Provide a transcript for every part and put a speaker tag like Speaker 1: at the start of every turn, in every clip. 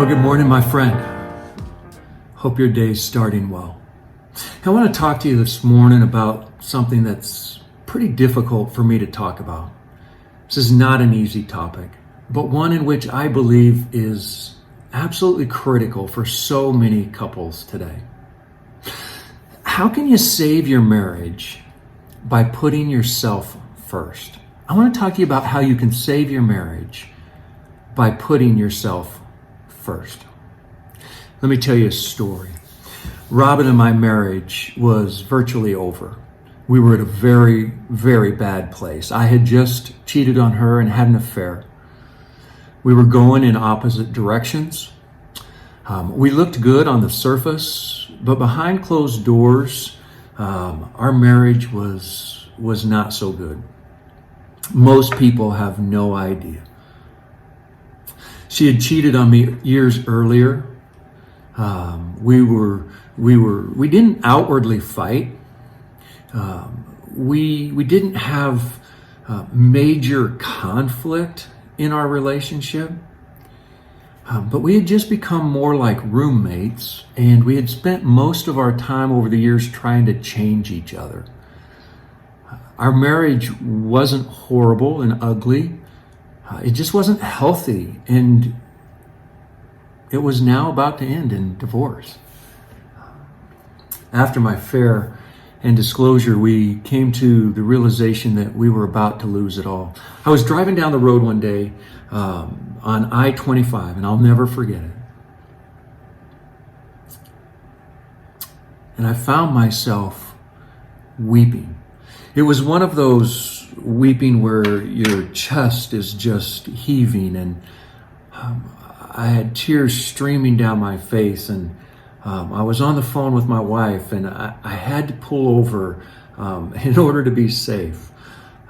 Speaker 1: Well, good morning, my friend. Hope your day's starting well. I want to talk to you this morning about something that's pretty difficult for me to talk about. This is not an easy topic, but one in which I believe is absolutely critical for so many couples today. How can you save your marriage by putting yourself first? I want to talk to you about how you can save your marriage by putting yourself first. Let me tell you a story. Robin and my marriage was virtually over. We were at a very, very bad place. I had just cheated on her and had an affair. We were going in opposite directions. We looked good on the surface, but behind closed doors, our marriage was not so good. Most people have no idea. She had cheated on me years earlier. We didn't outwardly fight. We didn't have major conflict in our relationship. But we had just become more like roommates, and we had spent most of our time over the years trying to change each other. Our marriage wasn't horrible and ugly. It just wasn't healthy, and it was now about to end in divorce. After my affair and disclosure, we came to the realization that we were about to lose it all. I was driving down the road one day on I-25, and I'll never forget it. And I found myself weeping. It was one of those weeping where your chest is just heaving, and I had tears streaming down my face, and I was on the phone with my wife, and I had to pull over in order to be safe.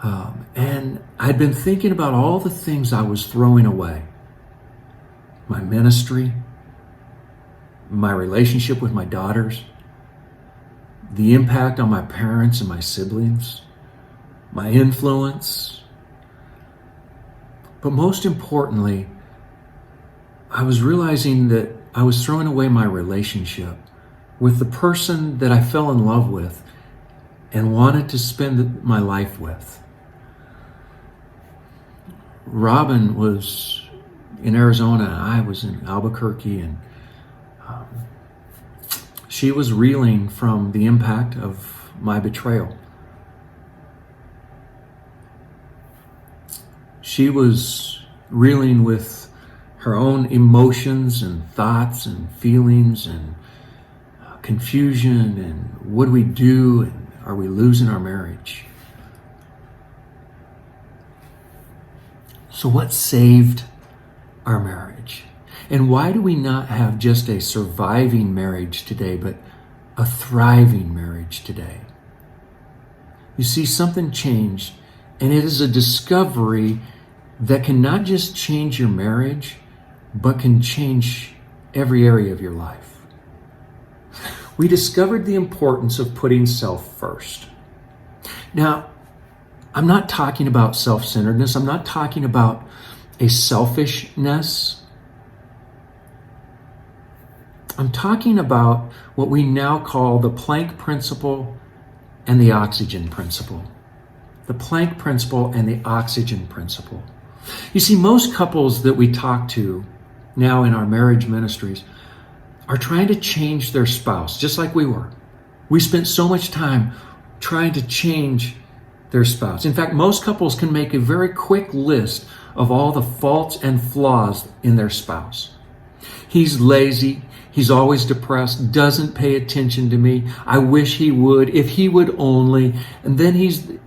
Speaker 1: And I'd been thinking about all the things I was throwing away. My ministry, my relationship with my daughters, the impact on my parents and my siblings, my influence. But most importantly, I was realizing that I was throwing away my relationship with the person that I fell in love with and wanted to spend my life with. Robin was in Arizona and I was in Albuquerque, and she was reeling from the impact of my betrayal. She was reeling with her own emotions and thoughts and feelings and confusion and what do we do, and are we losing our marriage? So what saved our marriage? And why do we not have just a surviving marriage today, but a thriving marriage today? You see, something changed, and it is a discovery that can not just change your marriage, but can change every area of your life. We discovered the importance of putting self first. Now, I'm not talking about self-centeredness. I'm not talking about a selfishness. I'm talking about what we now call the Planck principle and the oxygen principle. The Planck principle and the oxygen principle. You see, most couples that we talk to now in our marriage ministries are trying to change their spouse, just like we were. We spent so much time trying to change their spouse. In fact, most couples can make a very quick list of all the faults and flaws in their spouse. He's lazy. He's always depressed, doesn't pay attention to me. I wish he would, if he would only. And then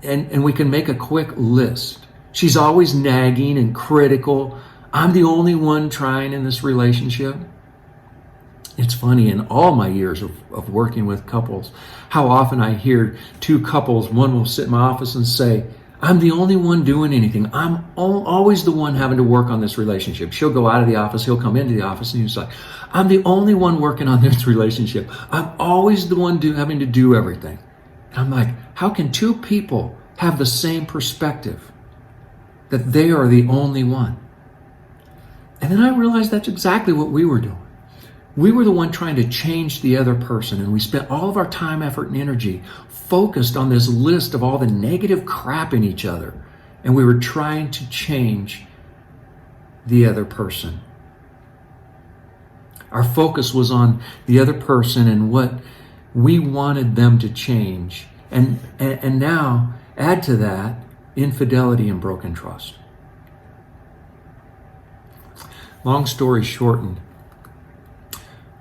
Speaker 1: and we can make a quick list. She's always nagging and critical. I'm the only one trying in this relationship. It's funny, in all my years of working with couples, how often I hear two couples, one will sit in my office and say, I'm the only one doing anything. I'm always the one having to work on this relationship. She'll go out of the office, he'll come into the office, and he's like, I'm the only one working on this relationship. I'm always the one having to do everything. And I'm like, how can two people have the same perspective that they are the only one? And then I realized that's exactly what we were doing. We were the one trying to change the other person, and we spent all of our time, effort, and energy focused on this list of all the negative crap in each other, and we were trying to change the other person. Our focus was on the other person and what we wanted them to change. And now, add to that, infidelity and broken trust. Long story shortened,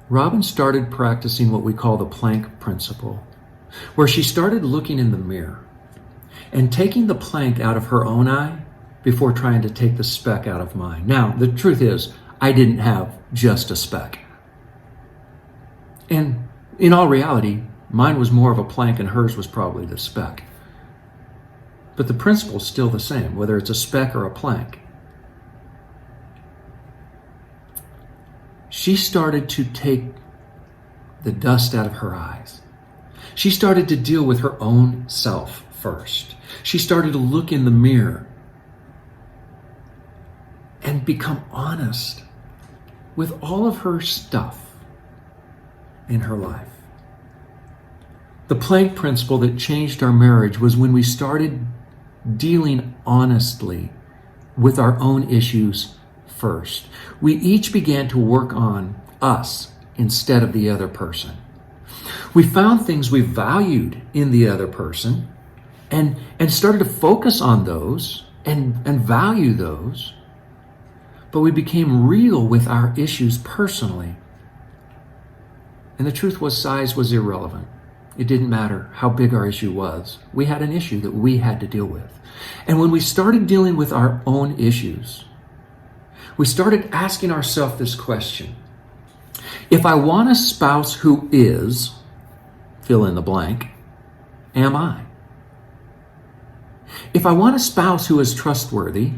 Speaker 1: Robin started practicing what we call the plank principle, where she started looking in the mirror and taking the plank out of her own eye before trying to take the speck out of mine. Now, the truth is, I didn't have just a speck. And in all reality, mine was more of a plank and hers was probably the speck. But the principle's still the same, whether it's a speck or a plank. She started to take the dust out of her eyes. She started to deal with her own self first. She started to look in the mirror and become honest with all of her stuff in her life. The plank principle that changed our marriage was when we started dealing honestly with our own issues first. We each began to work on us instead of the other person. We found things we valued in the other person and started to focus on those and value those, but we became real with our issues personally. And the truth was, size was irrelevant. It didn't matter how big our issue was. We had an issue that we had to deal with. And when we started dealing with our own issues, we started asking ourselves this question. If I want a spouse who is, fill in the blank, am I? If I want a spouse who is trustworthy,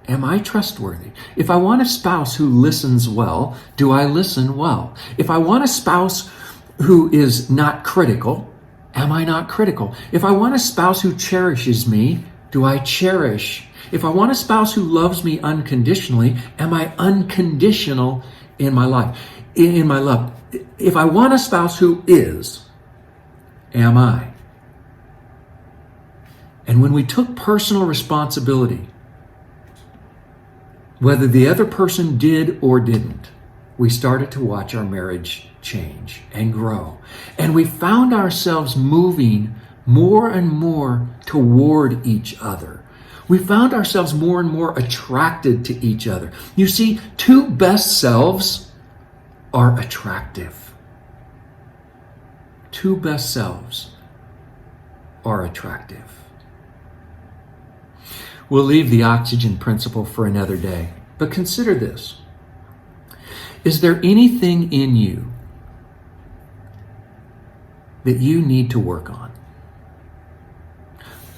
Speaker 1: am I trustworthy? If I want a spouse who listens well, do I listen well? If I want a spouse who is not critical, am I not critical? If I want a spouse who cherishes me, do I cherish? If I want a spouse who loves me unconditionally, am I unconditional in my life, in my love? If I want a spouse who is, am I? And when we took personal responsibility, whether the other person did or didn't, we started to watch our marriage change and grow. And we found ourselves moving more and more toward each other. We found ourselves more and more attracted to each other. You see, two best selves are attractive. Two best selves are attractive. We'll leave the oxygen principle for another day, but consider this. Is there anything in you that you need to work on?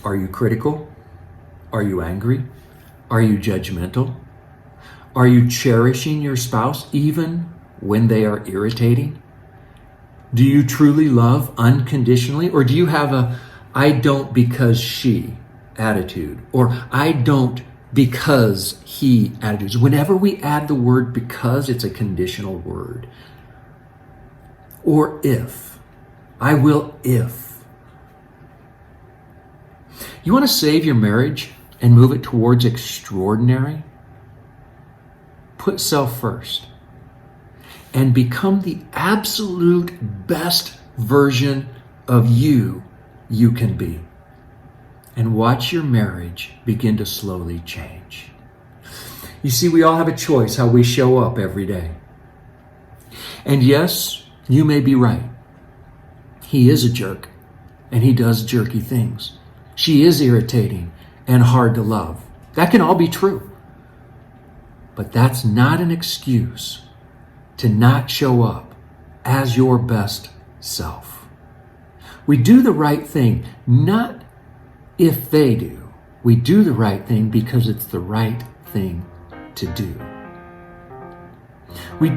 Speaker 1: Are you critical? Are you angry? Are you judgmental? Are you cherishing your spouse even when they are irritating? Do you truly love unconditionally? Or do you have a I don't because she attitude? Or I don't because he attitudes? Whenever we add the word because, it's a conditional word. Or if. I will if. You want to save your marriage and move it towards extraordinary? Put self first and become the absolute best version of you can be. And watch your marriage begin to slowly change. You see, we all have a choice how we show up every day. And yes, you may be right. He is a jerk, and he does jerky things. She is irritating and hard to love. That can all be true. But that's not an excuse to not show up as your best self. We do the right thing, not if they do. We do the right thing because it's the right thing to do. We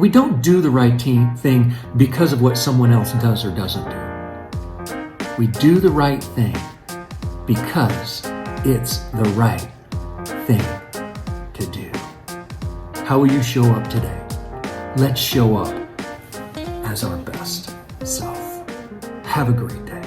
Speaker 1: don't do the right thing because of what someone else does or doesn't do. We do the right thing because it's the right thing to do. How will you show up today? Let's show up as our best self. Have a great day.